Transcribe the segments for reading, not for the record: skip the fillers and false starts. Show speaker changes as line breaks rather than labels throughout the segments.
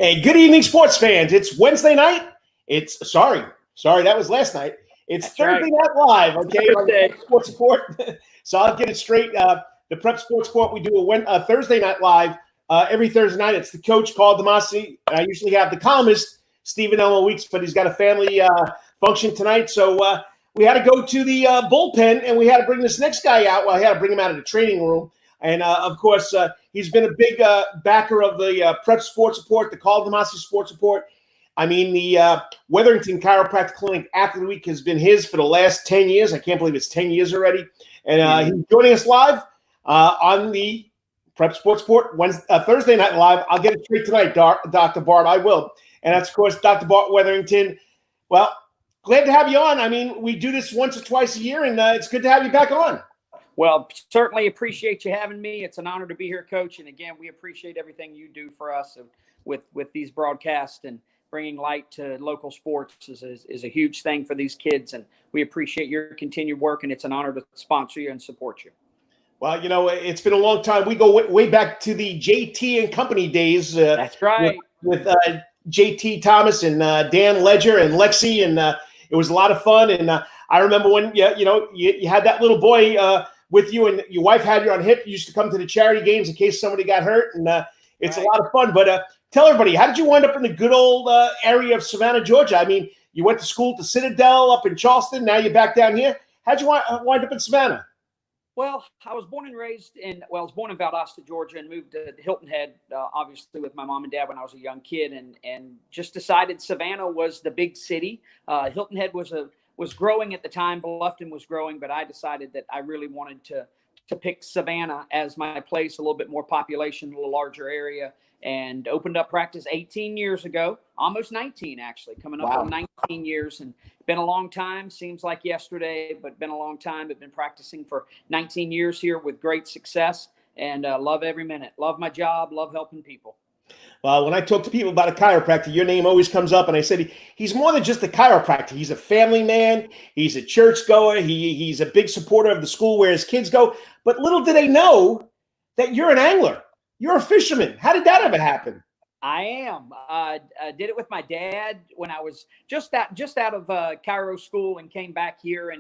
Hey, good evening, sports fans. It's Wednesday night. It's sorry, that was last night. It's
That's
Thursday
right.
Night Live. Okay,
Thursday.
Sports Report. So I'll get it straight. The Prep Sports Report. We do a Thursday Night Live every Thursday night. It's the coach, Carl Damasi, and I usually have the columnist, Stephen Elmo Weeks, but he's got a family function tonight, so we had to go to the bullpen, and we had to bring this next guy out. Well, I had to bring him out of the training room. And, of course, he's been a big backer of the Prep Sports Report, the Carl Damasi Sports Report. I mean, the Wetherington Chiropractic Clinic Athlete of the Week has been his for the last 10 years. I can't believe it's 10 years already. And he's joining us live on the Prep Sports Report Thursday Night Live. I'll get it straight tonight, Dr. Bart. I will. And that's, of course, Dr. Bart Wetherington. Well, glad to have you on. I mean, we do this once or twice a year, and it's good to have you back on.
Well, certainly appreciate you having me. It's an honor to be here, Coach. And again, we appreciate everything you do for us with these broadcasts, and bringing light to local sports is a huge thing for these kids. And we appreciate your continued work, and it's an honor to sponsor you and support you.
Well, you know, it's been a long time. We go way back to the JT and Company days.
That's right.
With JT Thomas and Dan Ledger and Lexi, and it was a lot of fun. And I remember when you had that little boy with you, and your wife had you on hip. You used to come to the charity games in case somebody got hurt, and it's right. A lot of fun. But tell everybody, how did you wind up in the good old area of Savannah, Georgia? I mean, you went to school at the Citadel up in Charleston. Now you're back down here. How'd you wind up in Savannah?
Well, I was born and raised in Valdosta, Georgia, and moved to Hilton Head, obviously with my mom and dad when I was a young kid, and just decided Savannah was the big city. Hilton Head was growing at the time. Bluffton was growing, but I decided that I really wanted to pick Savannah as my place, a little bit more population, a little larger area, and opened up practice 18 years ago, almost 19 actually, coming up on 19 years, and been a long time. Seems like yesterday, but been a long time. I've been practicing for 19 years here with great success, and love every minute. Love my job, love helping people.
Well, when I talk to people about a chiropractor, your name always comes up, and I said he's more than just a chiropractor. He's a family man. He's a churchgoer. He's a big supporter of the school where his kids go. But little do they know that you're an angler. You're a fisherman. How did that ever happen?
I am. I did it with my dad when I was just out of Chiro school and came back here,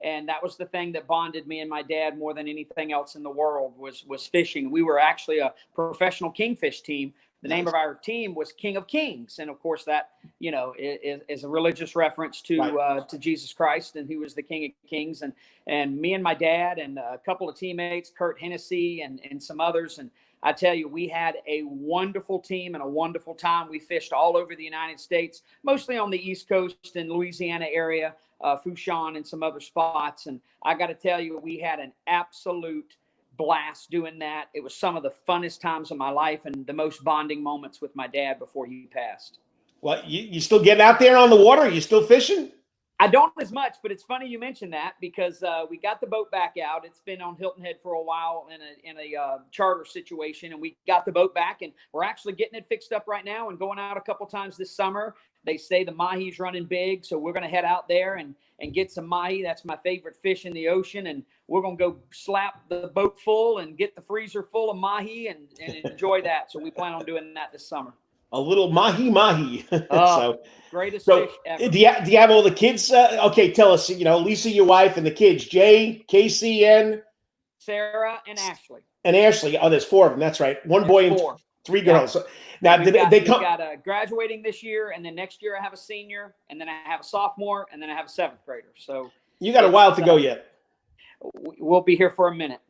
and that was the thing that bonded me and my dad more than anything else in the world was fishing. We were actually a professional kingfish team. The name of our team was King of Kings. And of course that, is a religious reference to Jesus Christ, and he was the King of Kings. And me and my dad and a couple of teammates, Kurt Hennessy and some others. And I tell you, we had a wonderful team and a wonderful time. We fished all over the United States, mostly on the East Coast and Louisiana area, Fouchon and some other spots. And I got to tell you, we had an absolute blast doing that. It was some of the funnest times of my life and the most bonding moments with my dad before he passed.
Well, you still getting out there on the water? Are you still fishing?
I don't as much, but it's funny you mentioned that because we got the boat back out. It's been on Hilton Head for a while in a charter situation, and we got the boat back, and we're actually getting it fixed up right now and going out a couple times this summer. They say the mahi's running big, so we're going to head out there and get some mahi. That's my favorite fish in the ocean, and we're going to go slap the boat full and get the freezer full of mahi and enjoy that. So we plan on doing that this summer.
A little mahi.
Greatest fish ever.
Do you have all the kids? Okay, tell us, Lisa, your wife, and the kids, Jay, Casey, and
Sarah and Ashley.
And Ashley. Oh, there's 4 of them. That's right. One boy and 3 girls. Yeah. So now,
we got graduating this year, and then next year I have a senior, and then I have a sophomore, and then I have a 7th grader. So
you got a while to go yet.
We'll be here for a minute.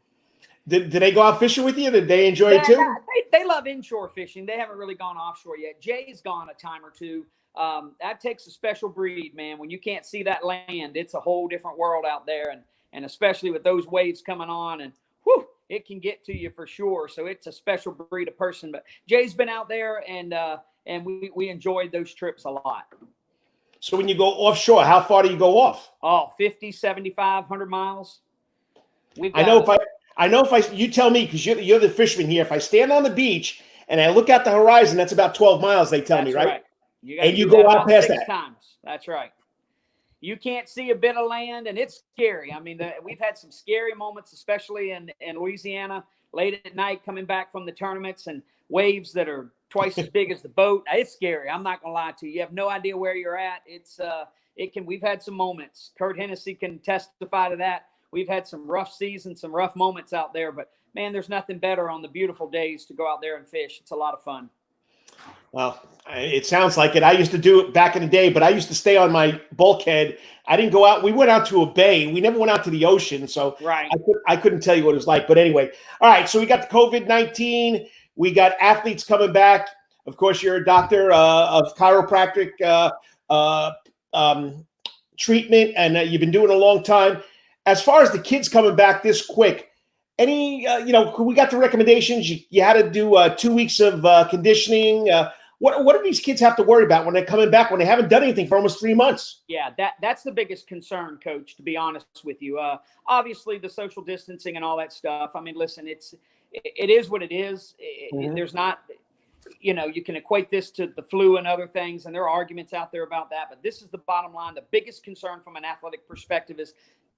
Did they go out fishing with you? Did they enjoy it too?
They love inshore fishing. They haven't really gone offshore yet. Jay's gone a time or two. That takes a special breed, man. When you can't see that land, it's a whole different world out there, and especially with those waves coming on, and it can get to you for sure. So it's a special breed of person. But Jay's been out there, and we enjoyed those trips a lot.
So when you go offshore, how far do you go off?
Oh, 50, 75, 100 miles.
I know if you tell me, because you're the fisherman here, if I stand on the beach and I look at the horizon, that's about 12 miles, they tell me, right? You go out past that.
6 times. That's right. You can't see a bit of land, and it's scary. I mean, we've had some scary moments, especially in Louisiana, late at night coming back from the tournaments, and waves that are twice as big as the boat. It's scary. I'm not gonna lie to you. You have no idea where you're at. We've had some moments. Kurt Hennessy can testify to that. We've had some rough seasons, some rough moments out there, but man, there's nothing better on the beautiful days to go out there and fish. It's a lot of fun.
Well, it sounds like it. I used to do it back in the day, but I used to stay on my bulkhead. I didn't go out. We went out to a bay. We never went out to the ocean, so
right.
I couldn't tell you what it was like. But anyway, all right. So we got the COVID-19. We got athletes coming back. Of course, you're a doctor of chiropractic treatment, and you've been doing it a long time. As far as the kids coming back this quick, any we got the recommendations. You had to do 2 weeks of conditioning. What do these kids have to worry about when they're coming back when they haven't done anything for almost 3 months?
Yeah, that's the biggest concern, Coach, to be honest with you. Obviously, the social distancing and all that stuff. I mean, listen, it is what it is. There's not, you can equate this to the flu and other things, and there are arguments out there about that. But this is the bottom line. The biggest concern from an athletic perspective is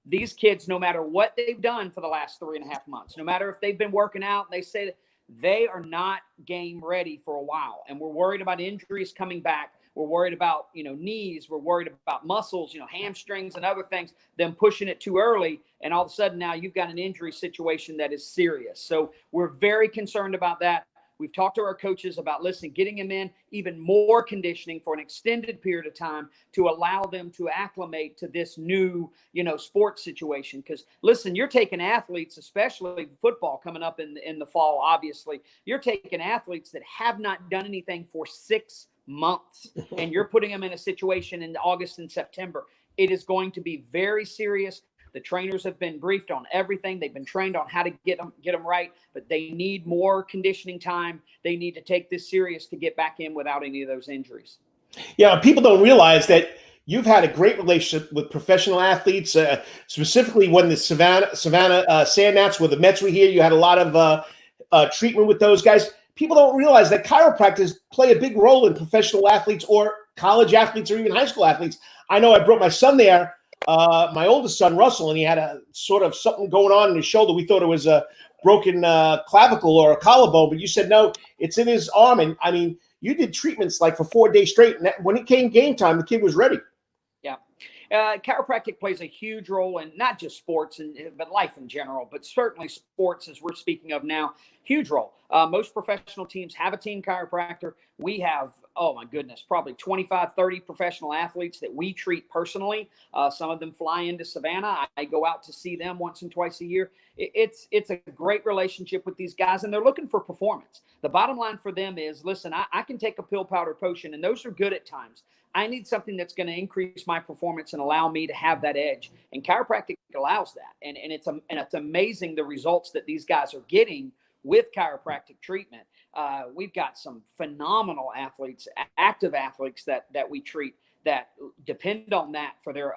these kids, no matter what they've done for the last 3.5 months, no matter if they've been working out, they say that they are not game ready for a while. And we're worried about injuries coming back. We're worried about, knees. We're worried about muscles, hamstrings and other things, them pushing it too early. And all of a sudden now you've got an injury situation that is serious. So we're very concerned about that. We've talked to our coaches about, getting them in even more conditioning for an extended period of time to allow them to acclimate to this new, sports situation. Because, you're taking athletes, especially football coming up in the fall, obviously. You're taking athletes that have not done anything for 6 months, and you're putting them in a situation in August and September. It is going to be very serious. The trainers have been briefed on everything. They've been trained on how to get them right, but they need more conditioning time. They need to take this serious to get back in without any of those injuries.
Yeah, people don't realize that you've had a great relationship with professional athletes, specifically when the Savannah Sandgnats, where the Mets were here. You had a lot of treatment with those guys. People don't realize that chiropractors play a big role in professional athletes or college athletes or even high school athletes. I know I brought my son there. My oldest son, Russell, and he had a sort of something going on in his shoulder. We thought it was a broken clavicle or a collarbone, but you said, no, it's in his arm. And I mean, you did treatments like for 4 days straight. And when it came game time, the kid was ready.
Yeah. Chiropractic plays a huge role in not just sports, but life in general, but certainly sports, as we're speaking of now, huge role. Most professional teams have a team chiropractor. We have, oh my goodness, probably 25, 30 professional athletes that we treat personally. Some of them fly into Savannah. I go out to see them once and twice a year. It's a great relationship with these guys, and they're looking for performance. The bottom line for them is, I can take a pill, powder, potion, and those are good at times. I need something that's going to increase my performance and allow me to have that edge. And chiropractic allows that. And it's amazing the results that these guys are getting with chiropractic treatment. We've got some phenomenal athletes, active athletes that we treat that depend on that for their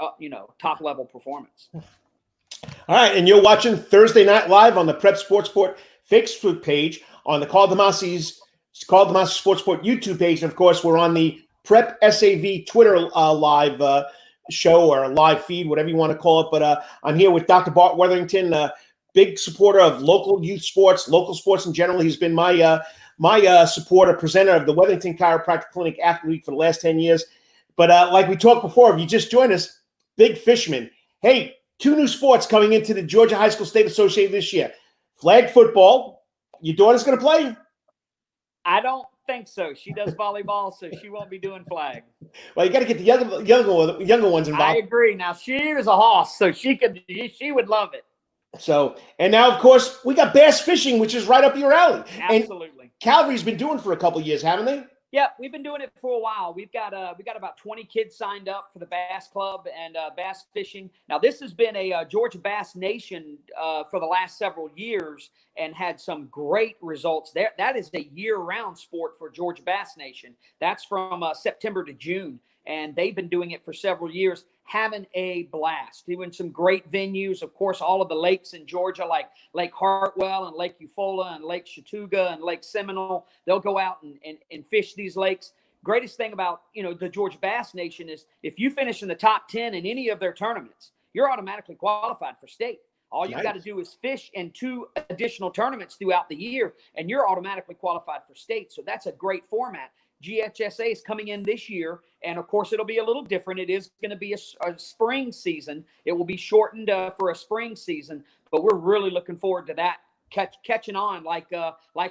top level performance.
All right, and you're watching Thursday Night Live on the Prep Sports Sport Facebook page, on the Carl DeMasi Sports Sport YouTube page, and of course we're on the Prep SAV Twitter live show or live feed, whatever you want to call it. But I'm here with Dr. Bart Wetherington, big supporter of local youth sports, local sports in general. He's been my supporter, presenter of the Wetherington Chiropractic Clinic Athlete Week for the last 10 years. But like we talked before, if you just joined us, big fisherman. Hey, 2 new sports coming into the Georgia High School State Association this year. Flag football. Your daughter's going to play?
I don't think so. She does volleyball, so she won't be doing flag.
Well, you got to get the younger ones involved.
I agree. Now she is a hoss, so she would love it.
So, and now of course we got bass fishing, which is right up your alley.
Absolutely.
And Calvary's been doing it for a couple of years, haven't they?
Yeah, we've been doing it for a while. We got about 20 kids signed up for the Bass Club and bass fishing. Now, this has been a Georgia Bass Nation for the last several years and had some great results there. That is a year-round sport for Georgia Bass Nation. That's from September to June, and they've been doing it for several years, having a blast, doing some great venues. Of course, all of the lakes in Georgia, like Lake Hartwell and Lake Eufaula and Lake Chattooga and Lake Seminole, they'll go out and fish these lakes. Greatest thing about, the Georgia Bass Nation is if you finish in the top 10 in any of their tournaments, you're automatically qualified for state. All you've got to
Nice.
do is fish in 2 additional tournaments throughout the year, and you're automatically qualified for state. So that's a great format. GHSA is coming in this year, and of course, it'll be a little different. It is going to be a spring season. It will be shortened for a spring season, but we're really looking forward to that catching on like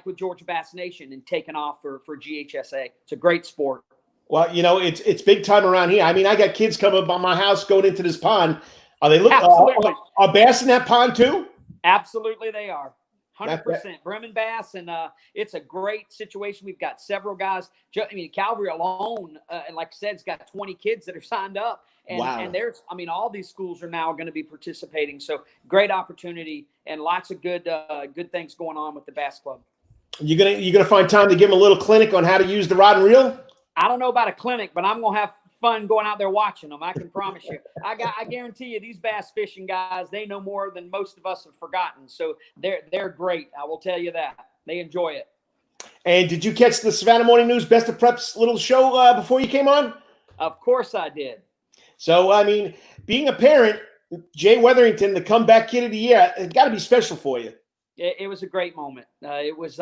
with Georgia Bass Nation and taking off for GHSA. It's a great sport.
Well, it's big time around here. I mean, I got kids coming by my house going into this pond. Are they
Absolutely.
are bass in that pond too?
Absolutely, they are. 100% Bremen bass, and it's a great situation. We've got several guys. I mean, Calvary alone, like I said, has got 20 kids that are signed up, and
Wow.
and there's, I mean, all these schools are now going to be participating. So great opportunity and lots of good things going on with the Bass Club.
You gonna find time to give them a little clinic on how to use the rod and reel?
I don't know about a clinic, but I'm gonna have fun going out there watching them. I can promise you. I guarantee you, these bass fishing guys, they know more than most of us have forgotten. So they're great. I will tell you that. They enjoy it.
And did you catch the Savannah Morning News Best of Preps little show before you came on?
Of course I did.
So, I mean, being a parent, Jay Weatherington, the comeback kid of the year, it's got to be special for you.
It was a great moment. It was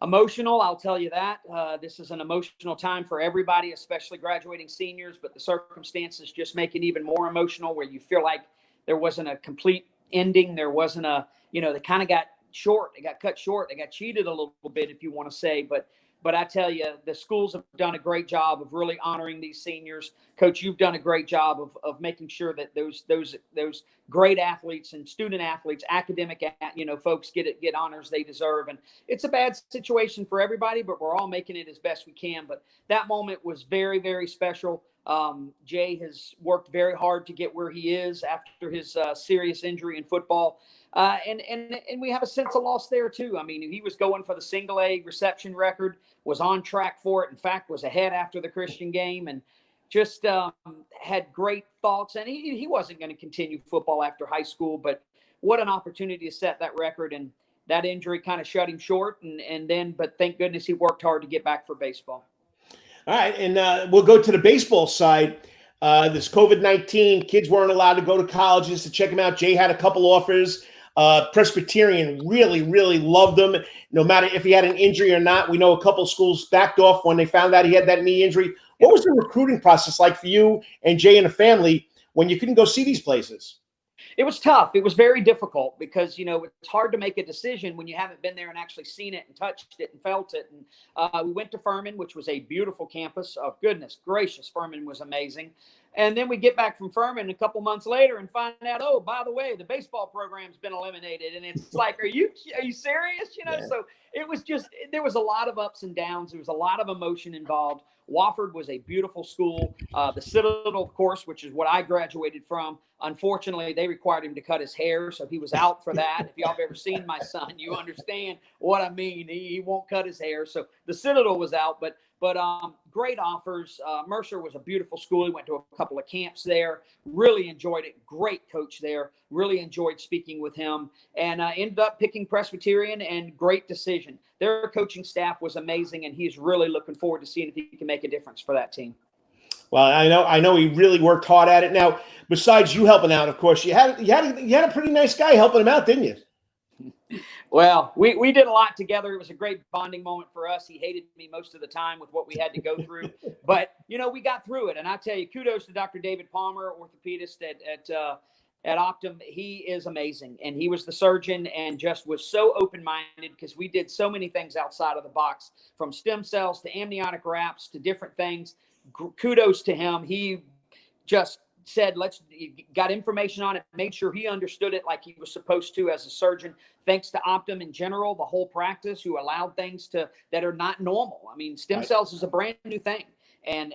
emotional, I'll tell you that. This is an emotional time for everybody, especially graduating seniors, but the circumstances just make it even more emotional, where you feel like there wasn't a complete ending. There wasn't they kind of got short. They got cut short. They got cheated a little bit, if you want to say. But I tell you, the schools have done a great job of really honoring these seniors. Coach, you've done a great job of making sure that those great athletes and student athletes, academic, folks get honors they deserve. And it's a bad situation for everybody, but we're all making it as best we can. But that moment was very, very special. Jay has worked very hard to get where he is after his serious injury in football. And we have a sense of loss there too. I mean, he was going for the single A reception record, was on track for it. In fact, was ahead after the Christian game, and just had great thoughts. And he wasn't going to continue football after high school, but what an opportunity to set that record. And that injury kind of shut him short. But thank goodness he worked hard to get back for baseball.
All right, and we'll go to the baseball side. This COVID-19, kids weren't allowed to go to colleges to check them out. Jay had a couple offers. Presbyterian really, really loved him, no matter if he had an injury or not. We know a couple schools backed off when they found out he had that knee injury. What was the recruiting process like for you and Jay and the family when you couldn't go see these places?
It was tough. It was very difficult because, it's hard to make a decision when you haven't been there and actually seen it and touched it and felt it. And we went to Furman, which was a beautiful campus. Oh, goodness gracious, Furman was amazing. And then we get back from Furman a couple months later and find out, oh, by the way, the baseball program's been eliminated. And it's like, are you serious?
Yeah.
So it was just, there was a lot of ups and downs. There was a lot of emotion involved. Wofford was a beautiful school. The Citadel, of course, which is what I graduated from. Unfortunately, they required him to cut his hair, so he was out for that. If y'all have ever seen my son, you understand what I mean. He won't cut his hair. So the Citadel was out, but great offers. Mercer was a beautiful school. He went to a couple of camps there. Really enjoyed it. Great coach there. Really enjoyed speaking with him, and ended up picking Presbyterian, and great decision. Their coaching staff was amazing, and he's really looking forward to seeing if he can make a difference for that team.
Well, I know he really worked hard at it. Now, besides you helping out, of course, you had a pretty nice guy helping him out, didn't you?
Well, we did a lot together. It was a great bonding moment for us. He hated me most of the time with what we had to go through, but we got through it. And I tell you, kudos to Dr. David Palmer, orthopedist at Optum. He is amazing, and he was the surgeon and just was so open-minded because we did so many things outside of the box, from stem cells to amniotic wraps to different things. Kudos to him. He just said, got information on it, made sure he understood it like he was supposed to as a surgeon. Thanks to Optum in general, the whole practice, who allowed things that are not normal. I mean, stem cells is a brand new thing. And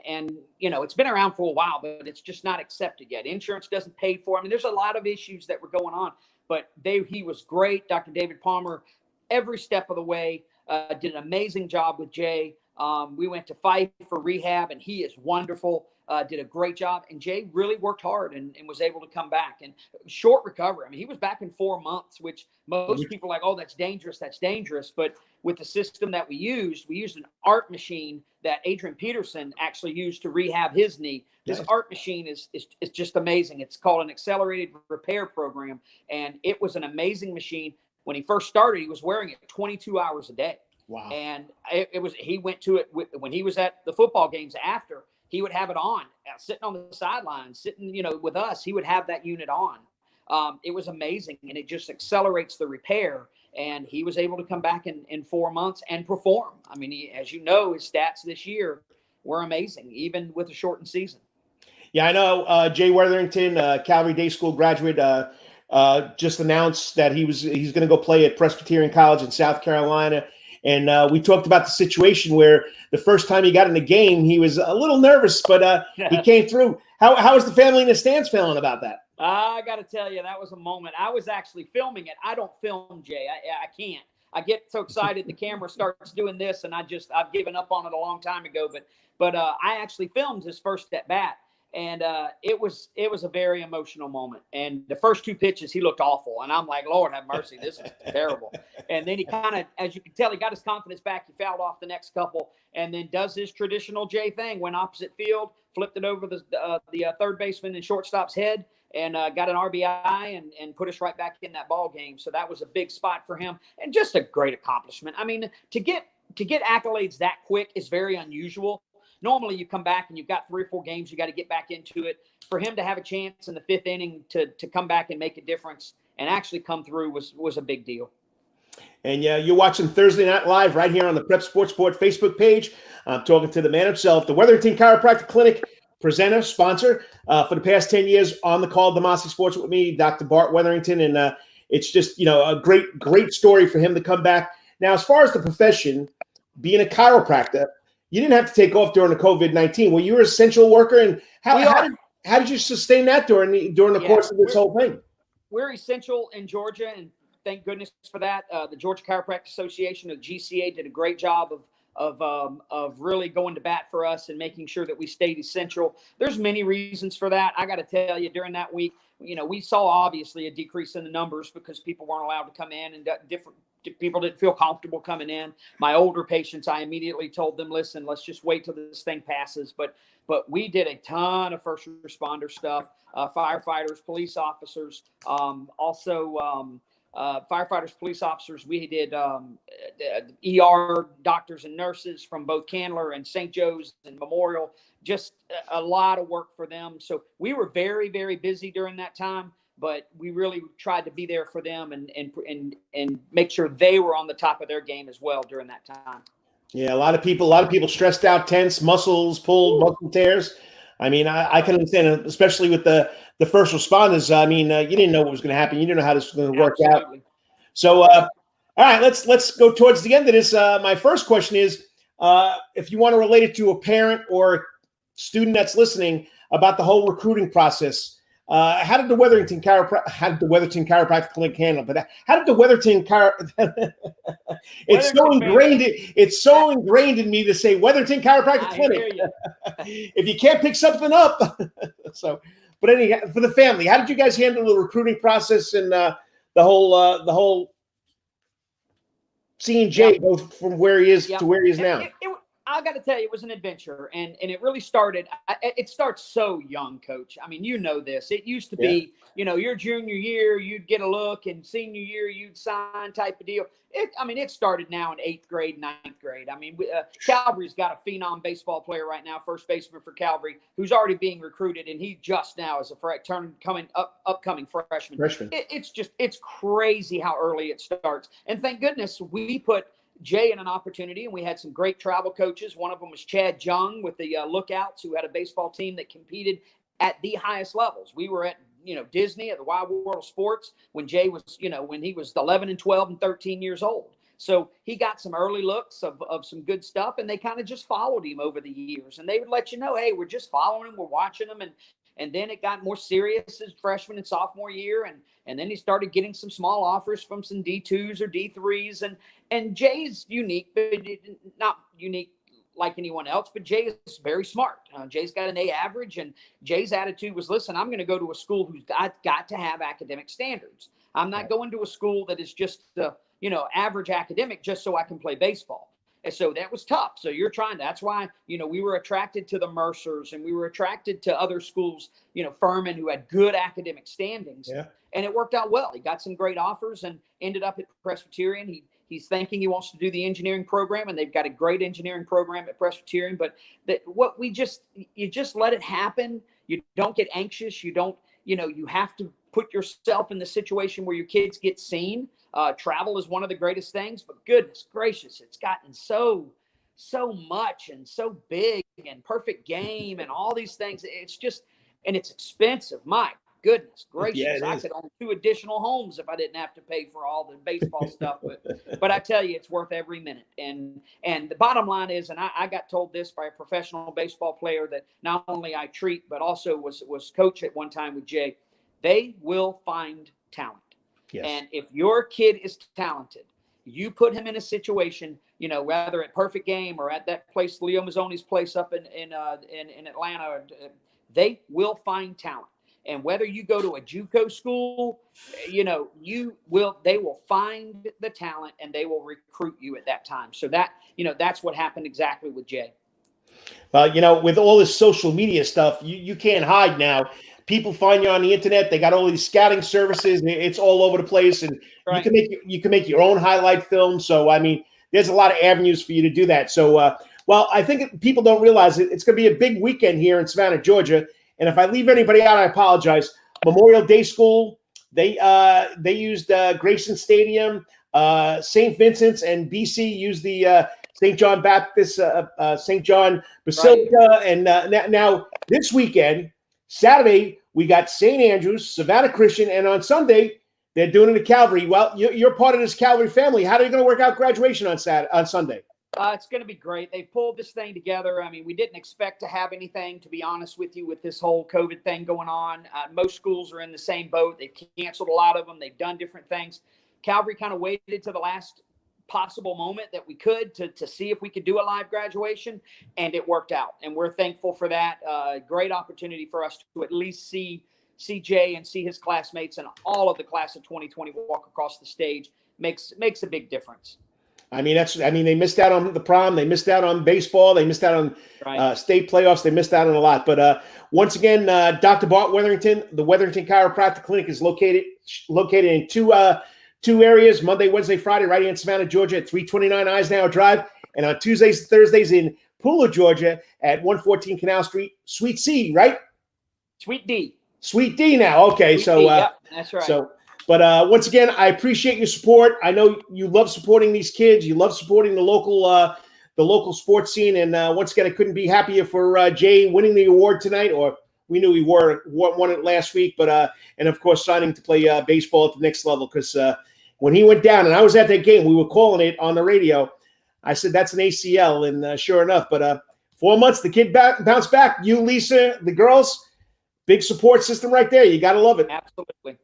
it's been around for a while, but it's just not accepted yet. Insurance doesn't pay for it. I mean, there's a lot of issues that were going on, but he was great. Dr. David Palmer, every step of the way, did an amazing job with Jay. We went to Fife for rehab, and he is wonderful. Did a great job. And Jay really worked hard and was able to come back. And short recovery. I mean, he was back in 4 months, which most people are like, oh, that's dangerous. That's dangerous. But with the system that we used an ART machine that Adrian Peterson actually used to rehab his knee. This ART machine is just amazing. It's called an accelerated repair program. And it was an amazing machine. When he first started, he was wearing it 22 hours a day.
Wow.
And he went to it when he was at the football games after. He would have it on, sitting on the sideline, sitting, with us. He would have that unit on. It was amazing, and it just accelerates the repair. And he was able to come back in 4 months and perform. I mean, as you know, his stats this year were amazing, even with a shortened season.
Yeah, I know. Jay Wetherington, Calvary Day School graduate, just announced that he's going to go play at Presbyterian College in South Carolina. And we talked about the situation where the first time he got in the game, he was a little nervous, but he came through. How is the family in the stands feeling about that?
I got to tell you, that was a moment. I was actually filming it. I don't film, Jay. I can't. I get so excited the camera starts doing this, and I've given up on it a long time ago. But I actually filmed his first at bat. And it was a very emotional moment. And the first 2 pitches, he looked awful. And I'm like, Lord have mercy, this is terrible. And then he kind of, as you can tell, he got his confidence back. He fouled off the next couple and then does his traditional Jay thing, went opposite field, flipped it over the third baseman and shortstop's head, and got an RBI and put us right back in that ball game. So that was a big spot for him and just a great accomplishment. I mean, to get accolades that quick is very unusual. Normally you come back and you've got 3 or 4 games, you got to get back into it. For him to have a chance in the 5th inning to come back and make a difference and actually come through was a big deal.
And yeah, you're watching Thursday Night Live right here on the Prep Sports Report Facebook page. I'm talking to the man himself, the Wetherington Chiropractic Clinic presenter, sponsor for the past 10 years on the call, Demasi Sports with me, Dr. Bart Wetherington. And it's just, a great story for him to come back. Now, as far as the profession, being a chiropractor, you didn't have to take off during the COVID-19. Well, you were an essential worker, and how did you sustain that during the course of this whole thing?
We're essential in Georgia, and thank goodness for that. The Georgia Chiropractic Association, the GCA, did a great job of really going to bat for us and making sure that we stayed essential. There's many reasons for that. I got to tell you, during that week, we saw obviously a decrease in the numbers because people weren't allowed to come in and people didn't feel comfortable coming in. My older patients, I immediately told them, listen, let's just wait till this thing passes. But we did a ton of first responder stuff, firefighters, police officers, firefighters, police officers. We did ER doctors and nurses from both Candler and St. Joe's and Memorial, just a lot of work for them. So we were very, very busy during that time. But we really tried to be there for them and make sure they were on the top of their game as well during that time. Yeah,
a lot of people stressed out, tense, muscles pulled, muscle tears. I mean, I can understand, especially with the first responders. I mean, you didn't know what was going to happen. You didn't know how this was going to work out. So, all right, let's go towards the end of this. My first question is, if you want to relate it to a parent or student that's listening about the whole recruiting process. How did the Wetherington Chiropractic Clinic handle? But how did the Wetherington It's so ingrained in me to say Wetherington Chiropractic Clinic. If you can't pick something up, so. But anyhow, for the family, how did you guys handle the recruiting process and the whole seeing Jay go from where he is to where he is now?
I got to tell you, it was an adventure, and it really started. It starts so young, Coach. I mean, you know this. It used to be, your junior year, you'd get a look, and senior year, you'd sign type of deal. It started now in 8th grade, 9th grade. I mean, Calvary's got a phenom baseball player right now, first baseman for Calvary, who's already being recruited, and he just now is upcoming freshman. It's crazy how early it starts, and thank goodness we put Jay in an opportunity, and we had some great travel coaches. One of them was Chad Jung with the Lookouts, who had a baseball team that competed at the highest levels. We were at Disney, at the Wide World of Sports, when Jay was when he was 11 and 12 and 13 years old. So he got some early looks of some good stuff, and they kind of just followed him over the years. And they would let you know, hey, we're just following him, we're watching him, and then it got more serious his freshman and sophomore year, and then he started getting some small offers from some D2s or D3s, and Jay's unique, but not unique like anyone else, but Jay is very smart. Jay's got an A average, and Jay's attitude was, listen, I'm going to go to a school who's got to have academic standards. I'm not going to a school that is just, average academic just so I can play baseball. And so that was tough. So that's why, we were attracted to the Mercers, and we were attracted to other schools, Furman, who had good academic standings.
Yeah.
And it worked out well. He got some great offers and ended up at Presbyterian. He's thinking he wants to do the engineering program, and they've got a great engineering program at Presbyterian. But you just let it happen. You don't get anxious. You don't, you have to put yourself in the situation where your kids get seen. Travel is one of the greatest things, but goodness gracious, it's gotten so much and so big, and Perfect Game and all these things. It's just, and it's expensive. My goodness gracious.
Yeah,
I could own 2 additional homes if I didn't have to pay for all the baseball stuff. But I tell you, it's worth every minute. And the bottom line is, and I got told this by a professional baseball player that not only I treat, but also was coach at one time with Jay, they will find talent.
Yes.
And if your kid is talented, you put him in a situation, whether at Perfect Game or at that place, Leo Mazzone's place up in Atlanta, they will find talent. And whether you go to a JUCO school, they will find the talent and they will recruit you at that time. So that's what happened exactly with Jay.
Well, with all this social media stuff, you can't hide now. People find you on the internet. They got all these scouting services, and it's all over the place. And
right.
you can make your own highlight film. So, there's a lot of avenues for you to do that. So, I think people don't realize it's going to be a big weekend here in Savannah, Georgia. And if I leave anybody out, I apologize. Memorial Day School, they used Grayson Stadium. St. Vincent's and BC used the St. John Baptist, St. John Basilica. Right. And now this weekend, Saturday, we got St. Andrews, Savannah Christian, and on Sunday, they're doing it at Calvary. Well, you're part of this Calvary family. How are you going to work out graduation on Sunday?
It's going to be great. They've pulled this thing together. We didn't expect to have anything, to be honest with you, with this whole COVID thing going on. Most schools are in the same boat. They've canceled a lot of them. They've done different things. Calvary kind of waited to the last possible moment that we could to see if we could do a live graduation, and it worked out. And we're thankful for that. Great opportunity for us to at least see Jay and see his classmates and all of the class of 2020 walk across the stage. Makes a big difference.
They missed out on the prom. They missed out on baseball. They missed out on state playoffs. They missed out on a lot. But once again, Dr. Bart Wetherington, the Wetherington Chiropractic Clinic is located in two areas, Monday, Wednesday, Friday, right here in Savannah, Georgia at 329 Eisenhower Drive. And on Tuesdays and Thursdays in Pooler, Georgia at 114 Canal Street, Suite C, right?
Suite D.
Suite D now. Okay.
Suite D, yep, that's right.
But once again, I appreciate your support. I know you love supporting these kids. You love supporting the local sports scene. And once again, I couldn't be happier for Jay winning the award tonight. Or we knew he won it last week. But and of course, signing to play baseball at the next level. Because when he went down, and I was at that game, we were calling it on the radio. I said that's an ACL, and sure enough. But 4 months, the kid bounced back. You, Lisa, the girls, big support system right there. You got to love it.
Absolutely.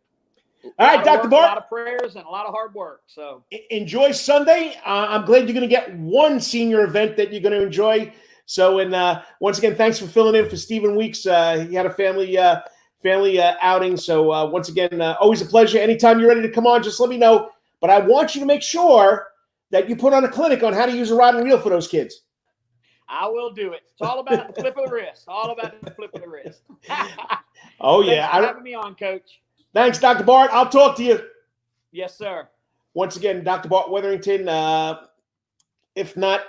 All right, Dr. Bart.
A lot of prayers and a lot of hard work. So
enjoy Sunday. I'm glad you're going to get one senior event that you're going to enjoy. So, and once again, thanks for filling in for Stephen Weeks. He had a family outing. So once again, always a pleasure. Anytime you're ready to come on, just let me know. But I want you to make sure that you put on a clinic on how to use a rod and reel for those kids.
I will do it. It's all about the flip of the wrist. All about the flip of the wrist.
Oh, yeah.
Thanks for having me on, Coach.
Thanks, Dr. Bart. I'll talk to you.
Yes, sir.
Once again, Dr. Bart Wetherington, if not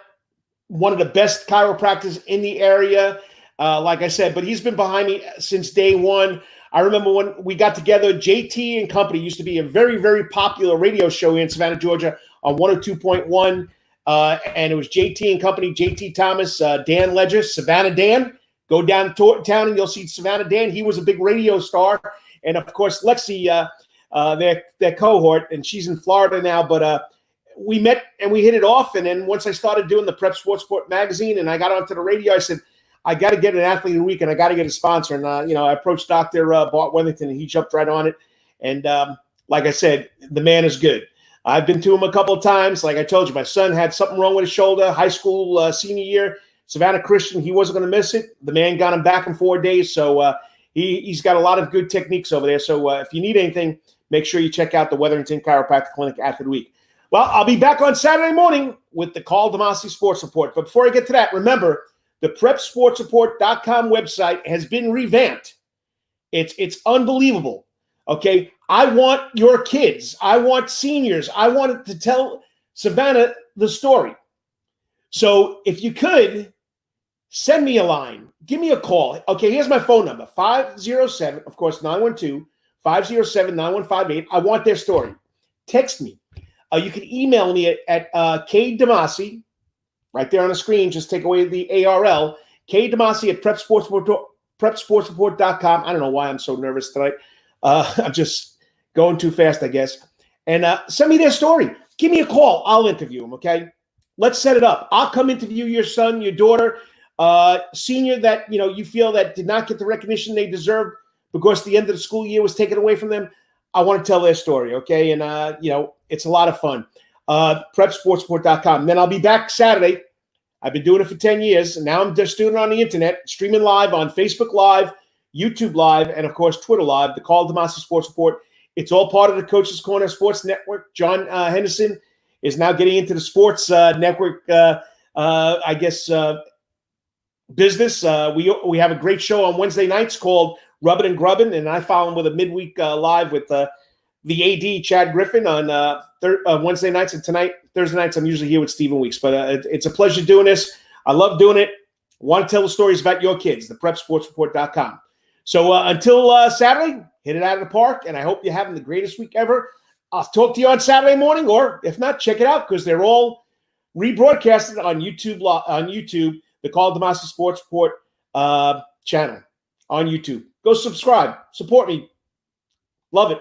one of the best chiropractors in the area, like I said, but he's been behind me since day one. I remember when we got together, JT and Company used to be a very, very popular radio show in Savannah, Georgia on 102.1. And it was JT and Company, JT Thomas, Dan Ledger, Savannah Dan. Go down to town and you'll see Savannah Dan. He was a big radio star. And, of course, Lexi, their cohort, and she's in Florida now. But we met and we hit it off. And then once I started doing the Prep Sports Sport magazine and I got onto the radio, I said, I got to get an athlete of the week and I got to get a sponsor. And, I approached Dr. Bart Wetherington and he jumped right on it. And like I said, the man is good. I've been to him a couple of times. Like I told you, my son had something wrong with his shoulder, high school senior year. Savannah Christian, he wasn't going to miss it. The man got him back in 4 days. So he's got a lot of good techniques over there. So if you need anything, make sure you check out the Wetherington Chiropractic Clinic after the week. Well, I'll be back on Saturday morning with the Carl DeMasi Sports Report. But before I get to that, remember, the PrepSportsReport.com website has been revamped. It's unbelievable. Okay, I want your kids. I want seniors. I want to tell Savannah the story. So if you could, send me a line. Give me a call. Okay, here's my phone number, 507, of course, 912-507-9158. I want their story. Text me. You can email me at K DeMasi, right there on the screen. Just take away the ARL. K DeMasi at PrepSportsReport.com. I don't know why I'm so nervous tonight. I'm just going too fast, I guess. And send me their story. Give me a call. I'll interview them, okay? Let's set it up. I'll come interview your son, your daughter, senior that you feel that did not get the recognition they deserved because the end of the school year was taken away from them. I want to tell their story, okay? And, it's a lot of fun. PrepSportsReport.com. Then I'll be back Saturday. I've been doing it for 10 years, and now I'm just doing it on the internet, streaming live on Facebook Live, YouTube Live, and, of course, Twitter Live, the Carl DeMasi Sports Report. It's all part of the Coach's Corner Sports Network. John Henderson is now getting into the sports network, business. We have a great show on Wednesday nights called Rubbin' and Grubbin', and I follow him with a midweek live with the AD, Chad Griffin, on Wednesday nights. And tonight, Thursday nights, I'm usually here with Stephen Weeks. But it's a pleasure doing this. I love doing it. Want to tell the stories about your kids, the PrepSportsReport.com. So until Saturday, hit it out of the park, and I hope you're having the greatest week ever. I'll talk to you on Saturday morning, or if not, check it out because they're all rebroadcasted on YouTube, the Carl DeMasi Sports Report channel on YouTube. Go subscribe. Support me. Love it.